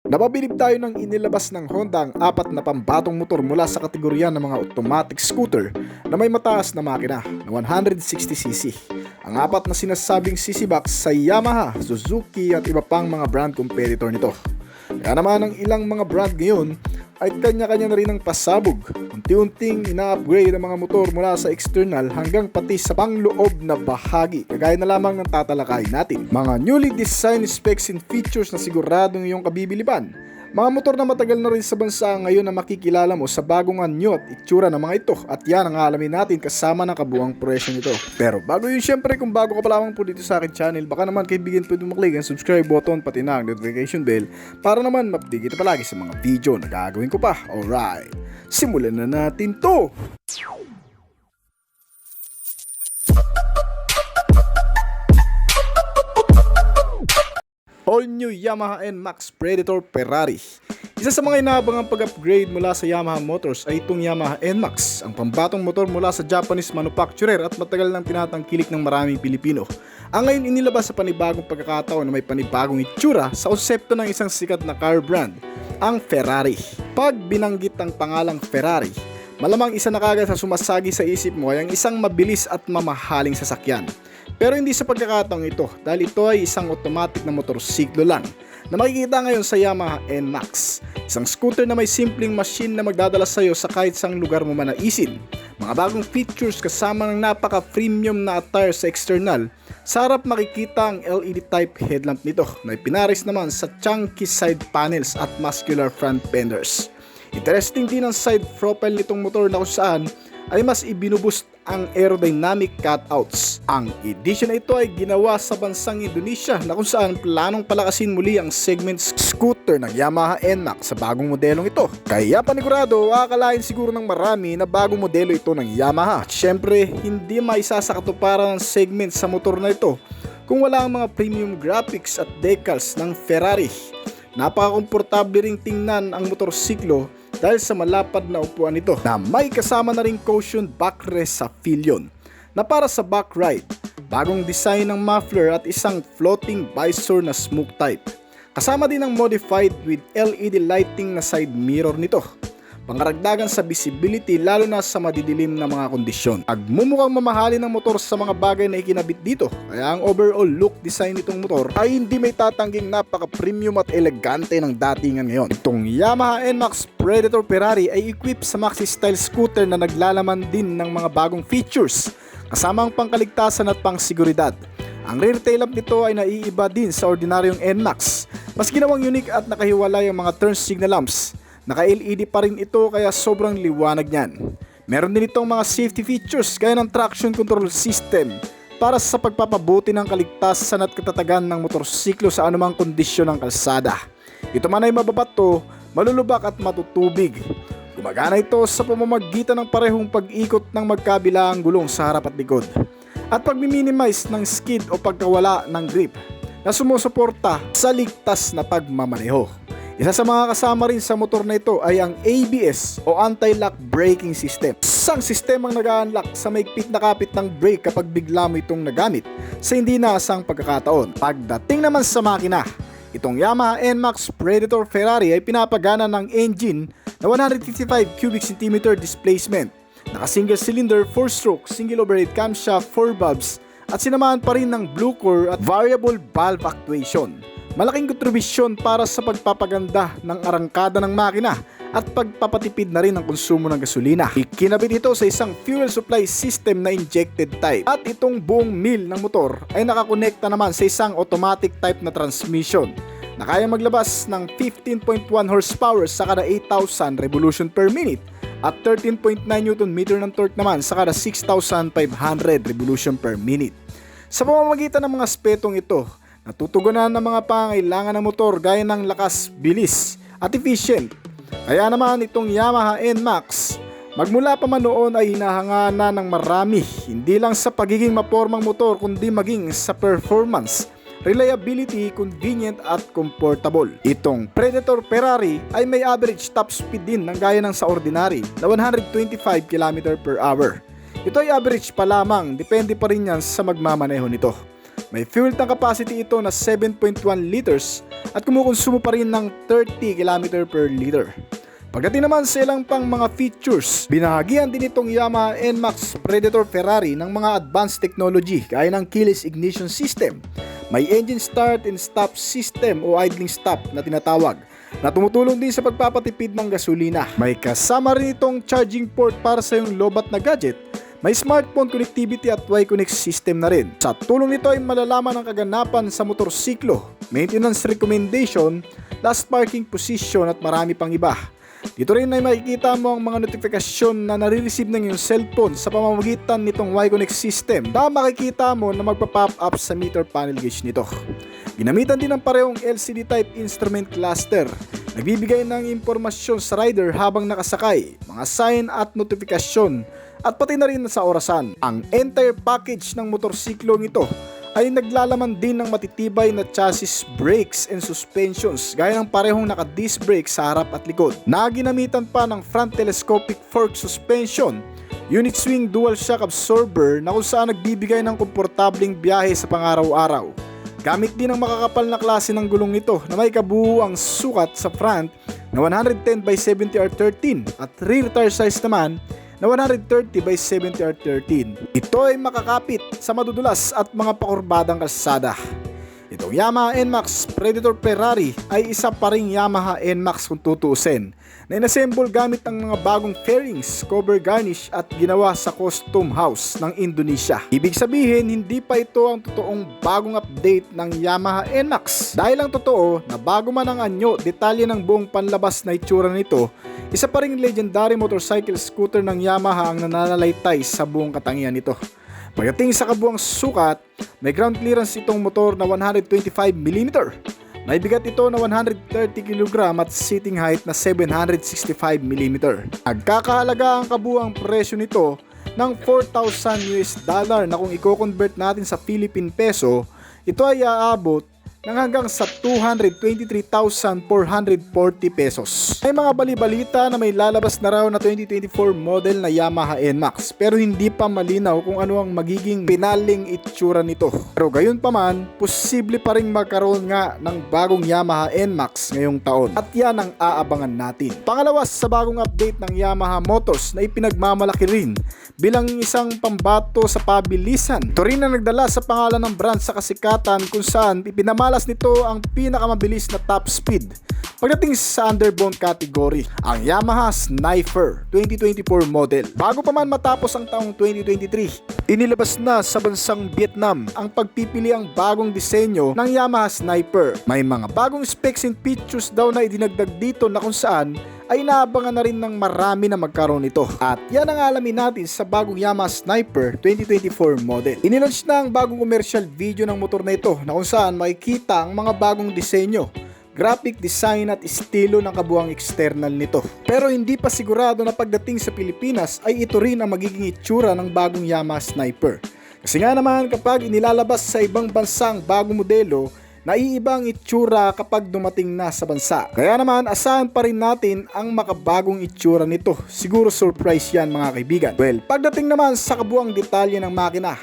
Napabilib tayo nang inilabas ng Honda ang apat na pambatong motor mula sa kategorya ng mga automatic scooter na may mataas na makina na 160cc. Ang apat na sinasabing CC box sa Yamaha, Suzuki at iba pang mga brand competitor nito. Kaya naman ang ilang mga brand ngayon ay kanya-kanya na rin ang pasabog. Unti-unting ina-upgrade ang mga motor mula sa external hanggang pati sa pangloob na bahagi, kagaya na lamang ng tatalakayin natin. Mga newly designed specs and features na siguradong iyong kabibiliban. Mga motor na matagal na rin sa bansa ngayon na makikilala mo sa bagong anyo at itsura ng mga ito, at yan ang alamin natin kasama ng kabuang presyo nito. Pero bago yun, syempre kung bago ka pa lamang po dito sa akin channel, baka naman kaibigan pwede mo click ang subscribe button pati na ang notification bell para naman ma-update kita palagi sa mga video na gagawin ko pa. Alright, simulan na natin to! All new Yamaha NMAX Predator Ferrari. Isa sa mga inaabangang pag-upgrade mula sa Yamaha Motors ay itong Yamaha NMAX, ang pambatong motor mula sa Japanese manufacturer at matagal nang tinatangkilik ng maraming Pilipino. Ang ngayon inilabas sa panibagong pagkakataon na may panibagong itsura sa konsepto ng isang sikat na car brand, ang Ferrari. Pag binanggit ang pangalang Ferrari, malamang isa na kagad sa sumasagi sa isip mo ay ang isang mabilis at mamahaling sasakyan. Pero hindi sa pagkakataong ito, dahil ito ay isang automatic na motorsiklo lang na makikita ngayon sa Yamaha NMAX. Isang scooter na may simpleng machine na magdadala sa iyo sa kahit saang lugar mo manaisin. Mga bagong features kasama ng napaka-premium na attire sa external. Sa harap makikita ang LED type headlamp nito na ipinaris naman sa chunky side panels at muscular front fenders. Interesting din ang side profile nitong motor na kung saan ay mas ibinuboost ang aerodynamic cutouts. Ang edition na ito ay ginawa sa bansang Indonesia na kung saan planong palakasin muli ang segment scooter ng Yamaha NMAX sa bagong modelong ito. Kaya panigurado, akalain siguro ng marami na bagong modelo ito ng Yamaha. Siyempre, hindi maisasakatuparan ang segment sa motor na ito kung wala ang mga premium graphics at decals ng Ferrari. Napaka-komportable ring tingnan ang motorsiklo dahil sa malapad na upuan nito na may kasama na ring cushion backrest sa pillion na para sa back ride, bagong design ng muffler at isang floating visor na smoke type. Kasama din ang modified with LED lighting na side mirror nito, pangaragdagan sa visibility lalo na sa madidilim na mga kondisyon. Agmumukhang mamahalin ng motor sa mga bagay na ikinabit dito, kaya ang overall look design nitong motor ay hindi may tatangging napaka-premium at elegante ng datingan ngayon. Itong Yamaha NMAX Predator Ferrari ay equipped sa maxi style scooter na naglalaman din ng mga bagong features, kasama ang pangkaligtasan at pangseguridad. Ang rear tail lamp nito ay naiiba din sa ordinaryong NMAX. Mas ginawang unique at nakahiwalay ang mga turn signal lamps. Naka-LED pa rin ito kaya sobrang liwanag niyan. Meron din itong mga safety features gaya ng traction control system para sa pagpapabuti ng kaligtasan at katatagan ng motorsiklo sa anumang kondisyon ng kalsada. Ito man ay mababato, malulubak at matutubig. Gumagana ito sa pamamagitan ng parehong pag-ikot ng magkabilaang gulong sa harap at likod at pag-minimize ng skid o pagkawala ng grip na sumusuporta sa ligtas na pagmamaneho. Isa sa mga kasama rin sa motor na ito ay ang ABS o Anti-Lock Braking System. Isang sistemang nag-a-unlock sa maigpit na kapit ng brake kapag bigla mo itong nagamit sa hindi naasang pagkakataon. Pagdating naman sa makina, itong Yamaha NMAX Predator Ferrari ay pinapagana ng engine na 155 cubic centimeter displacement, naka single cylinder 4-stroke single overhead camshaft 4 valves at sinamahan pa rin ng blue core at variable valve actuation. Malaking kontribusyon para sa pagpapaganda ng arangkada ng makina at pagpapatipid na rin ng konsumo ng gasolina. Ikinabit ito sa isang fuel supply system na injected type at itong buong mill ng motor ay nakakonekta naman sa isang automatic type na transmission na kaya maglabas ng 15.1 horsepower sa kada 8,000 revolution per minute at 13.9 Nm ng torque naman sa kada 6,500 revolution per minute. Sa pamamagitan ng mga aspetong ito, natutugunan ng mga pangangailangan ng motor gaya ng lakas, bilis at efficient. Kaya naman itong Yamaha NMAX, magmula pa man noon ay hinahangana ng marami, hindi lang sa pagiging mapormang motor kundi maging sa performance, reliability, convenient at comfortable. Itong Predator Ferrari ay may average top speed din ng gaya ng sa ordinary na 125 km/h. Ito ay average pa lamang, depende pa rin yan sa magmamaneho nito. May fuel tank capacity ito na 7.1 liters at kumukonsumo pa rin ng 30 km per liter. Pagdating naman sa ilang pang mga features, binahagian din itong Yamaha NMAX Predator Ferrari ng mga advanced technology gaya ng keyless ignition system. May engine start and stop system o idling stop na tinatawag na tumutulong din sa pagpapatipid ng gasolina. May kasama rin itong charging port para sa iyong lobat na gadget. May smartphone connectivity at Y-Connect system na rin. Sa tulong nito ay malalaman ang kaganapan sa motorsiklo, maintenance recommendation, last parking position at marami pang iba. Dito rin ay makikita mo ang mga notifikasyon na nare-receive ng iyong cellphone sa pamamagitan nitong Y-Connect system na makikita mo na magpa-pop up sa meter panel gauge nito. Ginamitan din ng parehong LCD type instrument cluster. Nagbibigay ng impormasyon sa rider habang nakasakay, mga sign at notifikasyon at pati na rin sa orasan. Ang entire package ng motorsiklong ito ay naglalaman din ng matitibay na chassis, brakes and suspensions gaya ng parehong naka-disc brake sa harap at likod. Naginamitan pa ng front telescopic fork suspension, unit swing dual shock absorber na kung saan nagbibigay ng komportabling biyahe sa pang-araw-araw. Gamit din ang makakapal na klase ng gulong ito na may kabuuang sukat sa front na 110 by 70 R13 at rear tire size naman na 130 by 70 R13. Ito ay makakapit sa madudulas at mga pakurbadang kalsada. Itong Yamaha NMAX Predator Ferrari ay isa pa ring Yamaha NMAX kung tutuusin na inassemble gamit ang mga bagong fairings, cover garnish at ginawa sa custom house ng Indonesia. Ibig sabihin, hindi pa ito ang totoong bagong update ng Yamaha NMAX. Dahil ang totoo na bago man ang anyo, detalye ng buong panlabas na itsura nito, isa pa ring legendary motorcycle scooter ng Yamaha ang nananalaytay sa buong katangian nito. Pagdating sa kabuang sukat, may ground clearance itong motor na 125mm. May bigat ito na 130 kg at seating height na 765mm. Nagkakahalaga ang kabuang presyo nito ng $4,000 na kung i-convert natin sa Philippine peso, ito ay aabot ng hanggang sa 223,440 pesos. May mga bali-balita na may lalabas na raw na 2024 model na Yamaha NMAX pero hindi pa malinaw kung ano ang magiging pinaling itsura nito. Pero gayon pa man, posible pa rin magkaroon nga ng bagong Yamaha NMAX ngayong taon at yan ang aabangan natin. Pangalawa sa bagong update ng Yamaha Motors na ipinagmamalaki rin bilang isang pambato sa pabilisan. Ito rin ang nagdala sa pangalan ng brand sa kasikatan kung saan ipinamalas nito ang pinakamabilis na top speed pagdating sa underbone category, ang Yamaha Sniper 2024 model. Bago pa man matapos ang taong 2023, inilabas na sa bansang Vietnam ang pagpipili ang bagong disenyo ng Yamaha Sniper. May mga bagong specs and features daw na idinagdag dito na kung saan ay inaabangan na rin ng marami na magkaroon nito. At yan ang alamin natin sa bagong Yamaha Sniper 2024 model. Inilaunch na ang bagong commercial video ng motor na ito na kung saan makikita ang mga bagong disenyo, graphic design at estilo ng kabuang external nito. Pero hindi pa sigurado na pagdating sa Pilipinas ay ito rin ang magiging itsura ng bagong Yamaha Sniper. Kasi nga naman kapag inilalabas sa ibang bansa ang bagong modelo, naiiba ang itsura kapag dumating na sa bansa. Kaya naman asahan pa rin natin ang makabagong itsura nito. Siguro surprise yan mga kaibigan. Well, pagdating naman sa kabuang detalye ng makina,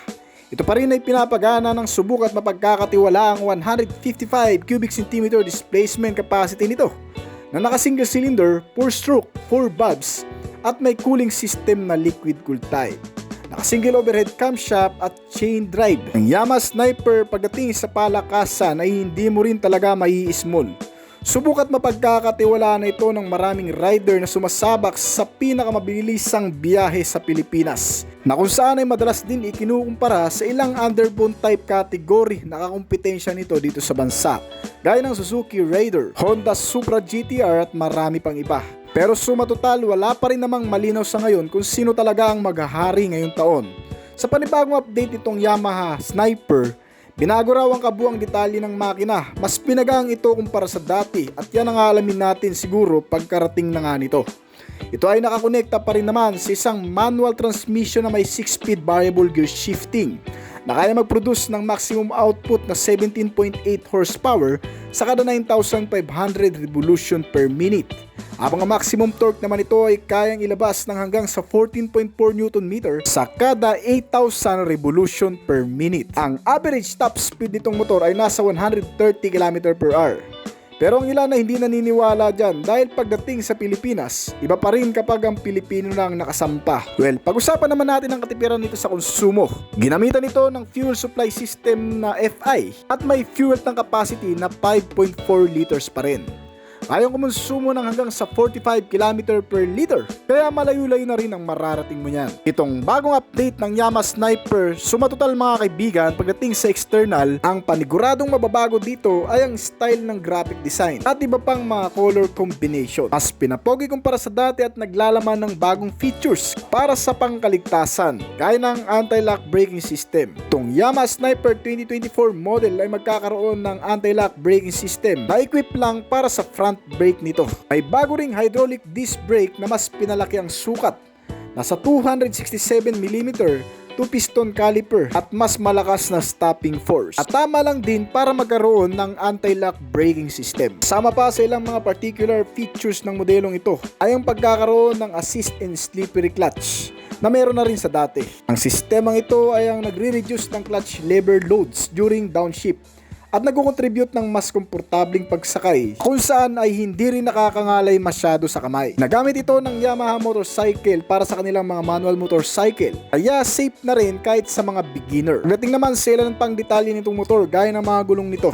ito pa rin ay pinapagana ng subok at mapagkakatiwala ang 155 cubic centimeter displacement capacity nito na naka single cylinder, 4 stroke, 4 valves at may cooling system na liquid cooled type. Naka-single overhead camshaft at chain drive. Ang Yamaha Sniper pagdating sa palakasan ay hindi mo rin talaga mai-small. Subukat mapagkakatiwalaan na ito ng maraming rider na sumasabak sa pinakamabilisang biyahe sa Pilipinas, na kung saan ay madalas din ikinukumpara sa ilang underbone type category na kakumpetensya nito dito sa bansa, gaya ng Suzuki Raider, Honda Supra GTR at marami pang iba. Pero suma total, wala pa rin namang malinaw sa ngayon kung sino talaga ang maghahari ngayong taon. Sa panibagong update itong Yamaha Sniper, binago raw ang kabuang detalye ng makina. Mas pinagang ito kumpara sa dati at yan ang alamin natin siguro pagkarating na nga nito. Ito ay nakakonekta pa rin naman sa isang manual transmission na may 6-speed variable gear shifting. na kaya mag-produce ng maximum output na 17.8 horsepower sa kada 9,500 revolution per minute. Habang ang maximum torque naman ito ay kayang ilabas ng hanggang sa 14.4 Nm sa kada 8,000 revolution per minute. Ang average top speed nitong motor ay nasa 130 km/h. Pero ang ilan na hindi naniniwala dyan dahil pagdating sa Pilipinas, iba pa rin kapag ang Pilipino lang nakasampa. Well, pag-usapan naman natin ang katipiran nito sa konsumo. Ginamitan ito ng fuel supply system na FI at may fuel tank capacity na 5.4 liters pa rin. Kayang kumonsumo ng hanggang sa 45 km per liter, kaya malayo-layo na rin ang mararating mo niyan. Itong bagong update ng Yamaha Sniper, sumatotal mga kaibigan, pagdating sa external, ang paniguradong mababago dito ay ang style ng graphic design at iba pang mga color combination. Mas pinapogi kumpara sa dati at naglalaman ng bagong features para sa pangkaligtasan, gaya ng anti-lock braking system. Itong Yamaha Sniper 2024 model ay magkakaroon ng anti-lock braking system na equip lang para sa front brake nito. May bago ring hydraulic disc brake na mas pinalaki ang sukat, nasa 267mm 2-piston caliper at mas malakas na stopping force. At tama lang din para magkaroon ng anti-lock braking system. Sama pa sa ilang mga particular features ng modelong ito ay ang pagkakaroon ng assist and slippery clutch na meron na rin sa dati. Ang sistemang ito ay ang nagre-reduce ng clutch lever loads during downshift at nagko-contribute ng mas komportabling pagsakay kung saan ay hindi rin nakakangalay masyado sa kamay. Nagamit ito ng Yamaha motorcycle para sa kanilang mga manual motorcycle, kaya safe na rin kahit sa mga beginner. Pagdating naman sa ilan pang detalye nitong motor gaya ng mga gulong nito,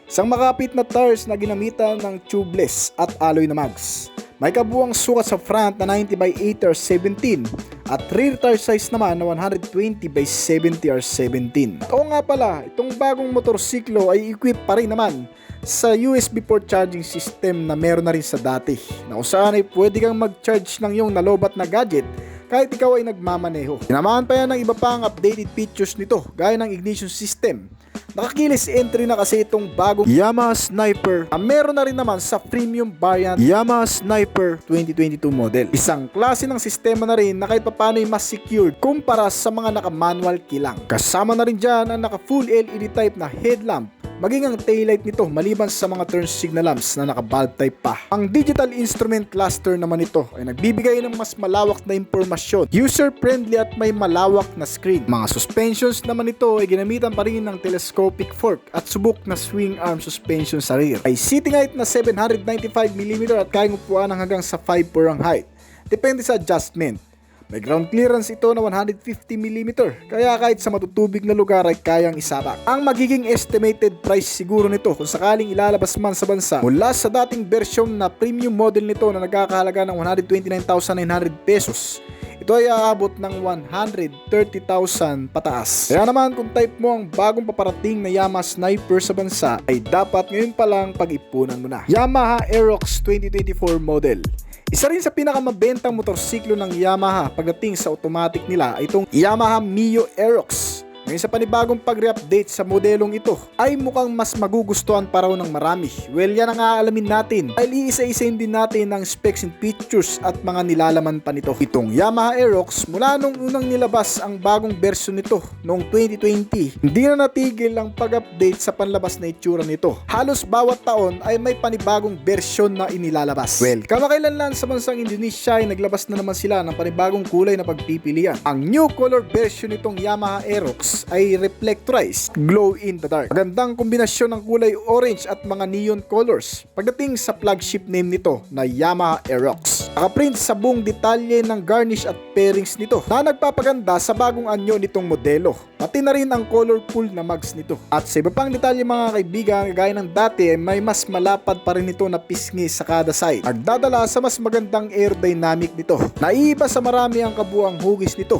isang makapit na tires na ginamitan ng tubeless at alloy na mags. May kabuang sukat sa front na 90/80R17 at rear tire size naman na 120/70R17. At oo nga pala, itong bagong motorsiklo ay equip pa rin naman sa USB port charging system na meron na rin sa dati, na kung saan ay pwede kang mag-charge ng iyong nalobat na gadget kahit ikaw ay nagmamaneho. Sinamahan pa yan ng iba pang updated features nito gaya ng ignition system. Nakakilis entry na kasi itong bagong Yamaha Sniper na meron na rin naman sa premium variant Yamaha Sniper 2022 model. Isang klase ng sistema na rin na kahit papano ay mas secured kumpara sa mga naka-manual kilang. Kasama na rin dyan ang naka-full LED type na headlamp, maging ang taillight nito maliban sa mga turn signal lamps na naka-bulb type pa. Ang digital instrument cluster naman ito ay nagbibigay ng mas malawak na impormasyon, user-friendly at may malawak na screen. Mga suspensions naman ito ay ginamitan pa rin ng telescopic fork at subok na swing arm suspension sa rear. Ay seating height na 795mm at kayang upuan ng hanggang sa 5'4" ang height. Depende sa adjustment. May ground clearance ito na 150mm, kaya kahit sa matutubig na lugar ay kayang isabak. Ang magiging estimated price siguro nito kung sakaling ilalabas man sa bansa mula sa dating version na premium model nito na nagkakahalaga ng 129,900 pesos, ito ay aabot ng 130,000 pataas. Kaya naman kung type mo ang bagong paparating na Yamaha Sniper sa bansa, ay dapat ngayon pa lang pag-ipunan mo na. Yamaha Aerox 2024 model. Isa rin sa pinakamabentang motorsiklo ng Yamaha pagdating sa automatic nila ay itong Yamaha Mio Aerox. Ngayon sa panibagong pag-re-update sa modelong ito ay mukhang mas magugustuhan pa raw ng marami. Well, yan ang aalamin natin dahil iisa-isain din natin ang specs and features at mga nilalaman pa nito. Itong Yamaha Aerox, mula nung unang nilabas ang bagong version nito noong 2020, hindi na natigil ang pag-update sa panlabas na itsura nito. Halos bawat taon ay may panibagong version na inilalabas. Well, kamakailan lang sa bansang Indonesia ay naglabas na naman sila ng panibagong kulay na pagpipilian. Ang new color version nitong Yamaha Aerox ay reflectorized glow in the dark. Magandang kombinasyon ng kulay orange at mga neon colors pagdating sa flagship name nito na Yamaha Aerox. Nakaprint sa buong detalye ng garnish at pairings nito na nagpapaganda sa bagong anyo nitong modelo, pati na rin ang colorful na mags nito. At sa iba pang detalye mga kaibigan, gaya ng dati, may mas malapad pa rin ito na pisngi sa kada side, nagdadala sa mas magandang aerodynamic nito. Naiiba sa marami ang kabuang hugis nito.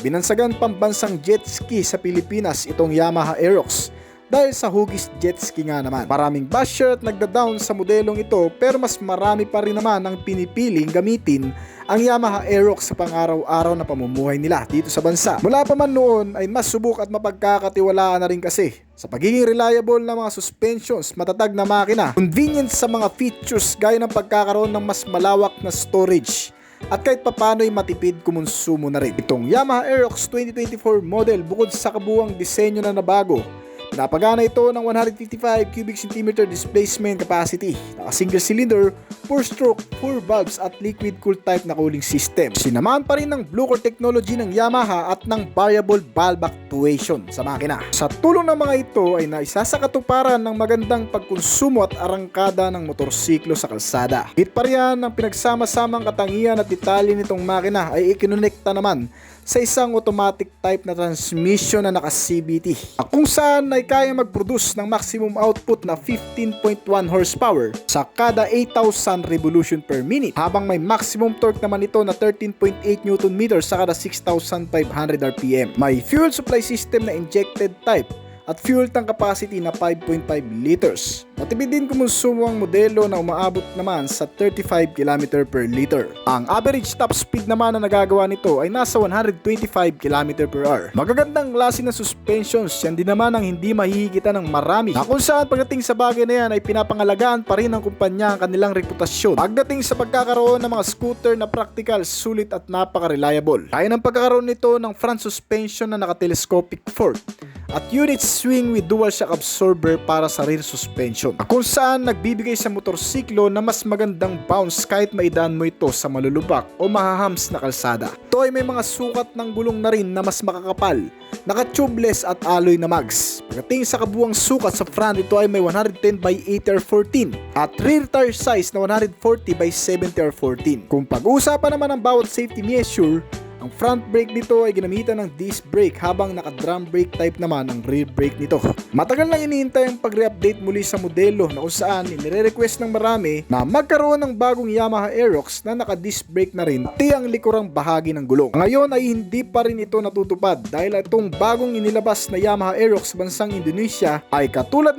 Binansagan pambansang jet ski sa Pilipinas itong Yamaha Aerox dahil sa hugis jet ski nga naman. Maraming basher at nagda-down sa modelong ito, pero mas marami pa rin naman ang pinipiling gamitin ang Yamaha Aerox sa pang-araw-araw na pamumuhay nila dito sa bansa. Mula pa man noon ay mas subok at mapagkakatiwalaan na rin kasi sa pagiging reliable na mga suspensions, matatag na makina, convenience sa mga features gaya ng pagkakaroon ng mas malawak na storage at kahit papano'y matipid kumonsumo na rin. Itong Yamaha Aerox 2024 model, bukod sa kabuuang disenyo na nabago, napagana ito ng 155 cubic centimeter displacement capacity, naka-single cylinder, 4-stroke, 4 valves at liquid cool type na cooling system. Sinamahan pa rin ng Blue-Core technology ng Yamaha at ng variable valve actuation sa makina. Sa tulong ng mga ito ay naisa sa katuparan ng magandang pagkonsumo at arangkada ng motorsiklo sa kalsada. Hit pa riyan ang pinagsama-samang katangian at detalye nitong makina ay ikinonekta naman sa isang automatic type na transmission na naka-CVT, kung saan ay kaya mag-produce ng maximum output na 15.1 horsepower sa kada 8,000 revolution per minute, habang may maximum torque naman ito na 13.8 Nm sa kada 6,500 RPM. May fuel supply system na injected type at fuel tank capacity na 5.5 liters. Matipid din kumonsumo ang modelo na umaabot naman sa 35 km per liter. Ang average top speed naman na nagagawa nito ay nasa 125 km per hour. Magagandang klase ng suspensions, yan din naman ang hindi mahihigitan ng marami, na kung saan pagdating sa bagay na yan ay pinapangalagaan pa rin ng kumpanya ang kanilang reputasyon pagdating sa pagkakaroon ng mga scooter na practical, sulit at napaka-reliable. Kaya ng pagkakaroon nito ng front suspension na naka-telescopic fork at unit swing with dual shock absorber para sa rear suspension, kung saan nagbibigay sa motorsiklo na mas magandang bounce kahit maidaan mo ito sa malulubak o mahahams na kalsada. Ito ay may mga sukat ng gulong na rin na mas makakapal, naka-tubeless at alloy na mags. Pagdating sa kabuuang sukat sa front, ito ay may 110 by 80R14 at rear tire size na 140 by 70R14. Kung pag-uusapan naman ang bawat safety measure, ang front brake nito ay ginamitan ng disc brake, habang naka-drum brake type naman ang rear brake nito. Matagal nang iniintay ang pag-re-update muli sa modelo, na kung saan inire-request ng marami na magkaroon ng bagong Yamaha Aerox na naka-disc brake na rin pati ang likurang bahagi ng gulong. Ngayon ay hindi pa rin ito natutupad dahil itong bagong inilabas na Yamaha Aerox sa bansang Indonesia ay katulad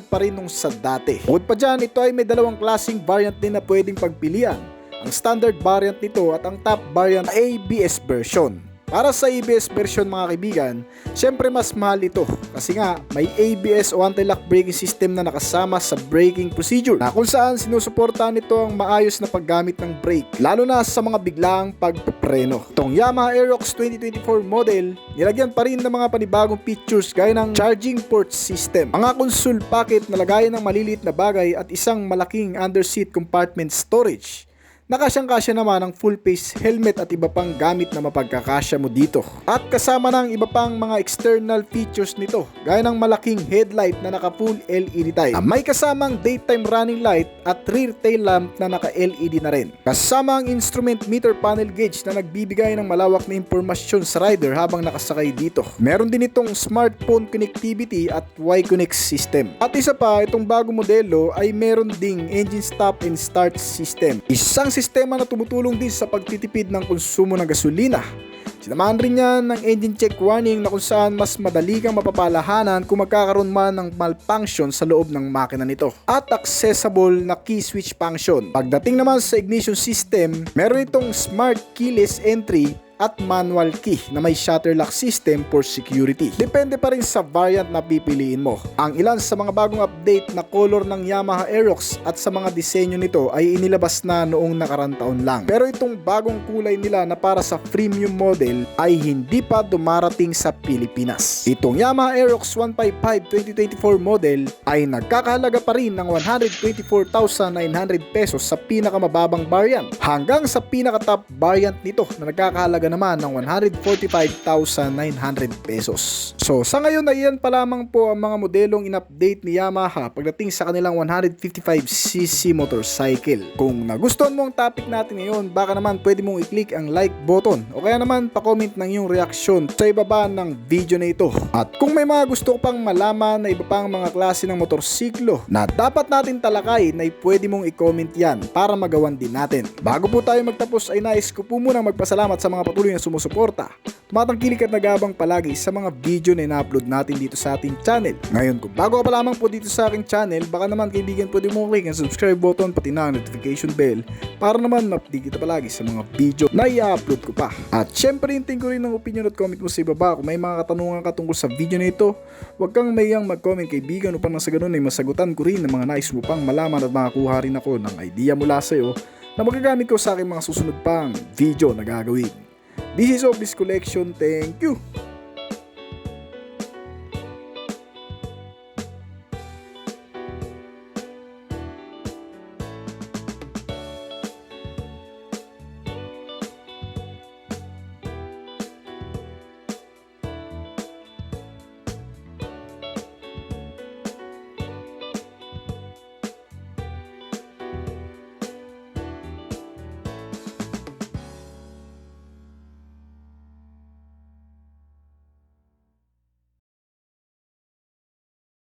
pa rin nung sa dati. Bukod pa dyan, ito ay may dalawang klaseng variant din na pwedeng pagpilian. Ang standard variant nito at ang top variant ABS version. Para sa ABS version mga kaibigan, syempre mas mahal ito kasi nga may ABS o anti-lock braking system na nakasama sa braking procedure, na kung saan sinusuportahan nito ang maayos na paggamit ng brake, lalo na sa mga biglaang pagpapreno. Itong Yamaha Aerox 2024 model, nilagyan pa rin ng mga panibagong features gaya ng charging port system, mga console pocket na lagayan ng maliliit na bagay at isang malaking underseat compartment storage. Nakasyang-kasya naman ang full face helmet at iba pang gamit na mapagkakasya mo dito. At kasama ng iba pang mga external features nito, gaya ng malaking headlight na naka full LED type, may kasamang daytime running light at rear tail lamp na naka LED na rin. Kasama ang instrument meter panel gauge na nagbibigay ng malawak na impormasyon sa rider habang nakasakay dito. Meron din itong smartphone connectivity at Y-Connect system. At isa pa, itong bagong modelo ay meron ding engine stop and start system, isang sistema na tumutulong din sa pagtitipid ng konsumo ng gasolina. Sinamahan rin yan ng engine check warning na kung saan mas madali kang mapapalahanan kung magkakaroon man ng malfunction sa loob ng makina nito. At accessible na key switch function. Pagdating naman sa ignition system, meron itong smart keyless entry at manual key na may shutter lock system for security. Depende pa rin sa variant na pipiliin mo. Ang ilan sa mga bagong update na color ng Yamaha Aerox at sa mga disenyo nito ay inilabas na noong nakarang taon lang. Pero itong bagong kulay nila na para sa premium model ay hindi pa dumarating sa Pilipinas. Itong Yamaha Aerox 155 2024 model ay nagkakahalaga pa rin ng 124,900 pesos sa pinakamababang variant, hanggang sa pinaka-top variant nito na nagkakahalaga naman ng 145,900 pesos. So sa ngayon ay iyan pa lamang po ang mga modelong in-update ni Yamaha pagdating sa kanilang 155cc motorcycle. Kung nagustuhan mo ang topic natin ngayon, baka naman pwede mong i-click ang like button o kaya naman pa-comment ng iyong reaksyon sa ibaba ng video na ito. At kung may mga gusto ko pang malaman na iba pang mga klase ng motorsiklo na dapat natin talakayin, ay pwede mong i-comment yan para magawan din natin. Bago po tayo magtapos ay nais ko po munang magpasalamat sa mga patuloy na sumusuporta, tumatangkilik at nagabang palagi sa mga video na ina-upload natin dito sa ating channel. Ngayon, kung bago ka pa lamang po dito sa aking channel, baka naman kaibigan pwede mo click ang subscribe button pati na ang notification bell para naman ma-update kita palagi sa mga video na i-upload ko pa. At syempre, hintayin ko rin ng opinion at comment mo sa ibaba. Kung may mga katanungan ka tungkol sa video na ito, huwag kang mayang mag-comment kaibigan, upang nang sa ganun ay masagutan ko rin ng mga nais mo pang malaman at makakuha rin ako ng idea mula sa iyo na magagamit ko sa aking mga susunod pang video na gagawin. This is Obis Collection. Thank you!